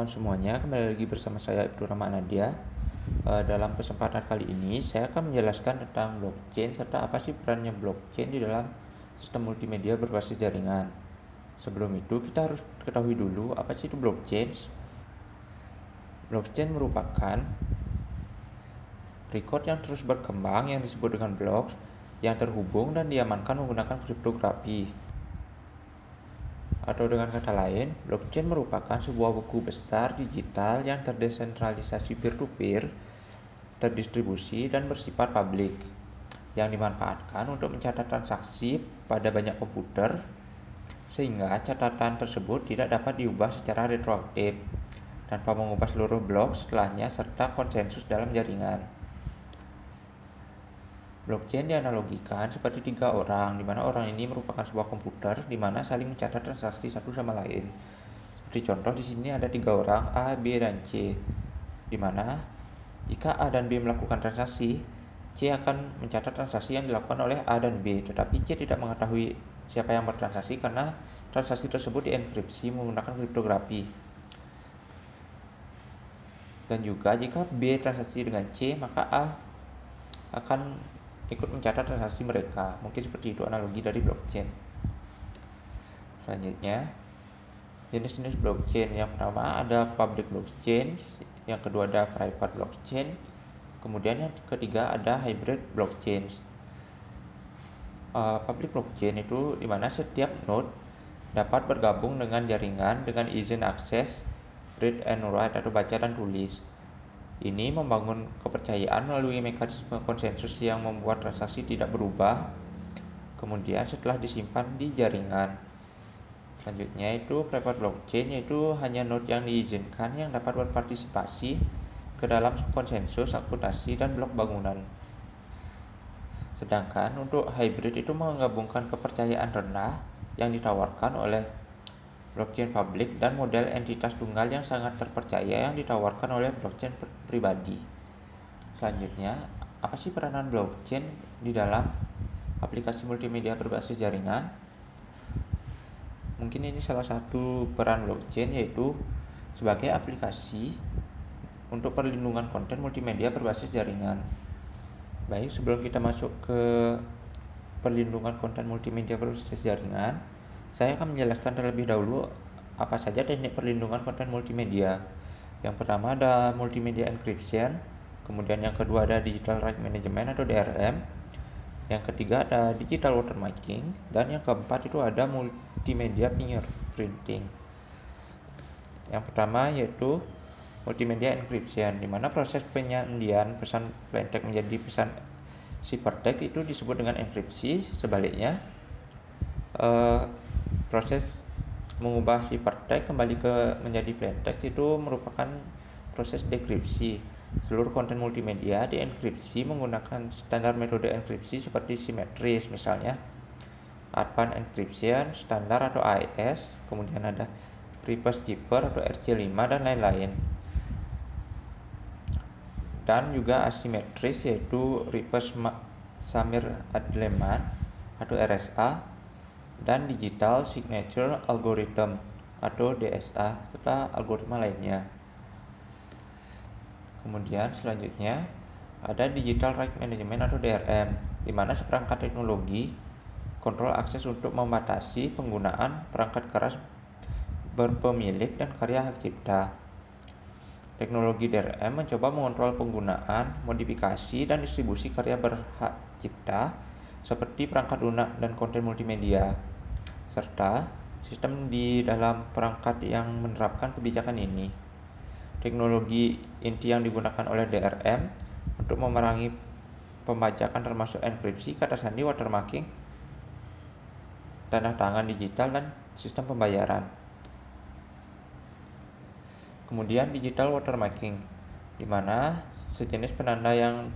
semuanya, kembali lagi bersama saya Ibnu Rahman Nadia. Dalam kesempatan kali ini, saya akan menjelaskan tentang blockchain serta apa sih perannya blockchain di dalam sistem multimedia berbasis jaringan. Sebelum itu, kita harus ketahui dulu apa sih itu blockchain. Blockchain merupakan record yang terus berkembang yang disebut dengan blocks yang terhubung dan diamankan menggunakan kriptografi. Atau dengan kata lain, blockchain merupakan sebuah buku besar digital yang terdesentralisasi peer-to-peer, terdistribusi, dan bersifat publik, yang dimanfaatkan untuk mencatat transaksi pada banyak komputer, sehingga catatan tersebut tidak dapat diubah secara retroaktif, tanpa mengubah seluruh blok setelahnya serta konsensus dalam jaringan. Blockchain dianalogikan seperti 3 orang, di mana orang ini merupakan sebuah komputer di mana saling mencatat transaksi satu sama lain. Seperti contoh di sini ada 3 orang A, B, dan C, di mana jika A dan B melakukan transaksi, C akan mencatat transaksi yang dilakukan oleh A dan B, tetapi C tidak mengetahui siapa yang bertransaksi karena transaksi tersebut dienkripsi menggunakan kriptografi. Dan juga jika B transaksi dengan C, maka A akan ikut mencatat transaksi mereka. Mungkin seperti itu analogi dari blockchain. Selanjutnya, jenis-jenis blockchain. Yang pertama ada public blockchain, yang kedua ada private blockchain, kemudian yang ketiga ada hybrid blockchain. Public blockchain itu dimana setiap node dapat bergabung dengan jaringan dengan izin akses read and write atau baca dan tulis. Ini membangun kepercayaan melalui mekanisme konsensus yang membuat transaksi tidak berubah kemudian setelah disimpan di jaringan. Selanjutnya itu private blockchain, yaitu hanya node yang diizinkan yang dapat berpartisipasi ke dalam konsensus, akuntansi, dan blok bangunan. Sedangkan untuk hybrid itu menggabungkan kepercayaan rendah yang ditawarkan oleh blockchain publik dan model entitas tunggal yang sangat terpercaya yang ditawarkan oleh blockchain pribadi. Selanjutnya, apa sih peranan blockchain di dalam aplikasi multimedia berbasis jaringan? Mungkin ini salah satu peran blockchain, yaitu sebagai aplikasi untuk perlindungan konten multimedia berbasis jaringan. Baik, sebelum kita masuk ke perlindungan konten multimedia berbasis jaringan, saya akan menjelaskan terlebih dahulu apa saja teknik perlindungan konten multimedia. Yang pertama ada multimedia encryption, kemudian yang kedua ada digital rights management atau DRM, yang ketiga ada digital watermarking, dan yang keempat itu ada multimedia fingerprinting. Yang pertama yaitu multimedia encryption, di mana proses penyandian pesan plaintext menjadi pesan ciphertext itu disebut dengan enkripsi. Sebaliknya, proses mengubah ciphertext kembali menjadi plaintext itu merupakan proses dekripsi. Seluruh konten multimedia dienkripsi menggunakan standar metode enkripsi seperti simetris, misalnya advanced encryption, standar atau AES, kemudian ada reverse cipher atau RC5 dan lain-lain. Dan juga asimetris, yaitu reverse Samir-Adleman atau RSA, dan digital signature algorithm atau DSA serta algoritma lainnya. Kemudian selanjutnya ada digital rights management atau DRM, di mana seperangkat teknologi kontrol akses untuk membatasi penggunaan perangkat keras berpemilik dan karya hak cipta. Teknologi DRM mencoba mengontrol penggunaan, modifikasi, dan distribusi karya berhak cipta seperti perangkat lunak dan konten multimedia, serta sistem di dalam perangkat yang menerapkan kebijakan ini. Teknologi inti yang digunakan oleh DRM untuk memerangi pembajakan termasuk enkripsi, kata sandi, watermarking, tanda tangan digital, dan sistem pembayaran. Kemudian digital watermarking, di mana sejenis penanda yang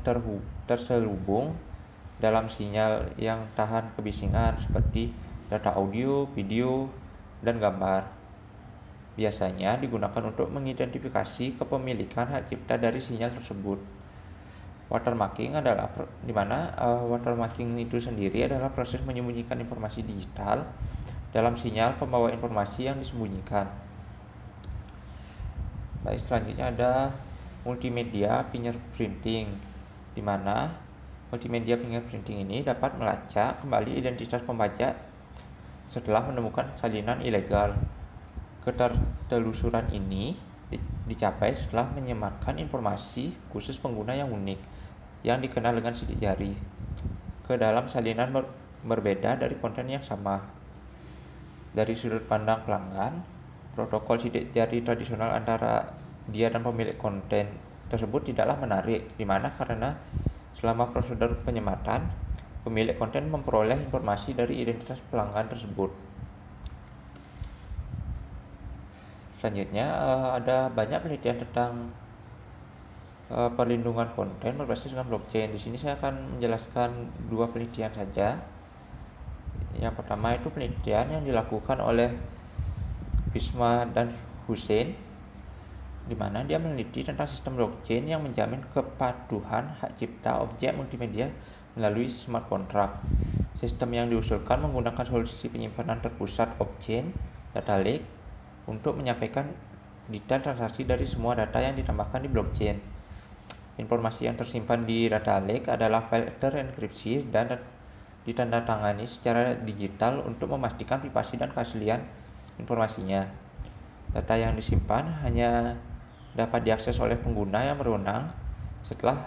terselubung dalam sinyal yang tahan kebisingan seperti data audio, video, dan gambar. Biasanya digunakan untuk mengidentifikasi kepemilikan hak cipta dari sinyal tersebut. Watermarking adalah di mana watermarking itu sendiri adalah proses menyembunyikan informasi digital dalam sinyal pembawa informasi yang disembunyikan. Baik, selanjutnya ada multimedia fingerprinting, di mana multimedia fingerprinting ini dapat melacak kembali identitas pembajak setelah menemukan salinan ilegal. Ketertelusuran ini dicapai setelah menyematkan informasi khusus pengguna yang unik, yang dikenal dengan sidik jari, ke dalam salinan berbeda dari konten yang sama. Dari sudut pandang pelanggan, protokol sidik jari tradisional antara dia dan pemilik konten tersebut tidaklah menarik, di mana karena selama prosedur penyematan, pemilik konten memperoleh informasi dari identitas pelanggan tersebut. Selanjutnya ada banyak penelitian tentang perlindungan konten berbasis dengan blockchain. Di sini saya akan menjelaskan 2 penelitian saja. Yang pertama itu penelitian yang dilakukan oleh Bisma dan Hussein, di mana dia meneliti tentang sistem blockchain yang menjamin kepatuhan hak cipta objek multimedia melalui smart contract. Sistem yang diusulkan menggunakan solusi penyimpanan terpusat off-chain data lake untuk menyampaikan detail transaksi dari semua data yang ditambahkan di blockchain. Informasi yang tersimpan di data lake adalah file terenkripsi dan ditandatangani secara digital untuk memastikan privasi dan keaslian informasinya. Data yang disimpan hanya dapat diakses oleh pengguna yang berwenang setelah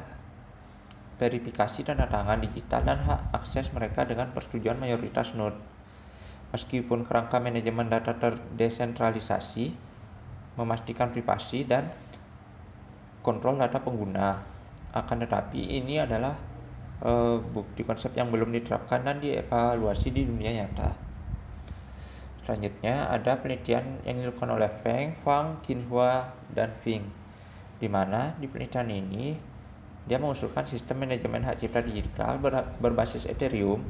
verifikasi tanda tangan digital dan hak akses mereka dengan persetujuan mayoritas node. Meskipun kerangka manajemen data terdesentralisasi memastikan privasi dan kontrol data pengguna, akan tetapi ini adalah bukti konsep yang belum diterapkan dan dievaluasi di dunia nyata. Selanjutnya ada penelitian yang dilakukan oleh Feng, Huang, Qinhua, dan Fing, di mana di penelitian ini dia mengusulkan sistem manajemen hak cipta digital berbasis Ethereum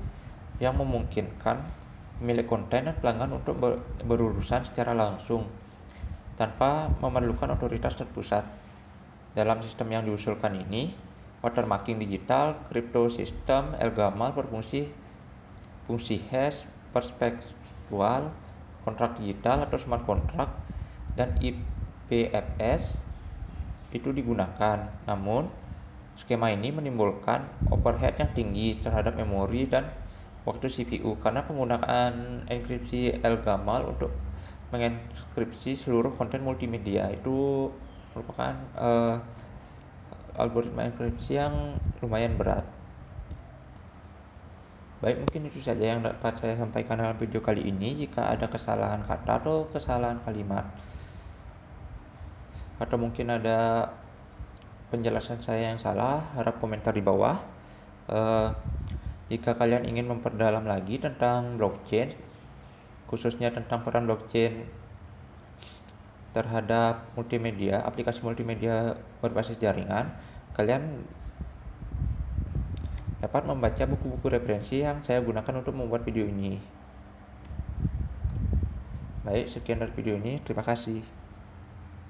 yang memungkinkan pemilik konten dan pelanggan untuk berurusan secara langsung tanpa memerlukan otoritas terpusat. Dalam sistem yang diusulkan ini, watermarking digital, crypto system, LGAML berfungsi fungsi hash, perspektual, kontrak digital atau smart contract, dan IPFS itu digunakan. Namun, skema ini menimbulkan overhead yang tinggi terhadap memori dan waktu CPU karena penggunaan enkripsi LGAML untuk mengenkripsi seluruh konten multimedia. Itu merupakan algoritma enkripsi yang lumayan berat. Baik, mungkin itu saja yang dapat saya sampaikan dalam video kali ini. Jika ada kesalahan kata atau kesalahan kalimat, atau mungkin ada penjelasan saya yang salah, harap komentar di bawah. Jika kalian ingin memperdalam lagi tentang blockchain, khususnya tentang peran blockchain terhadap multimedia, aplikasi multimedia berbasis jaringan, kalian dapat membaca buku-buku referensi yang saya gunakan untuk membuat video ini. Baik, sekian dari video ini. Terima kasih.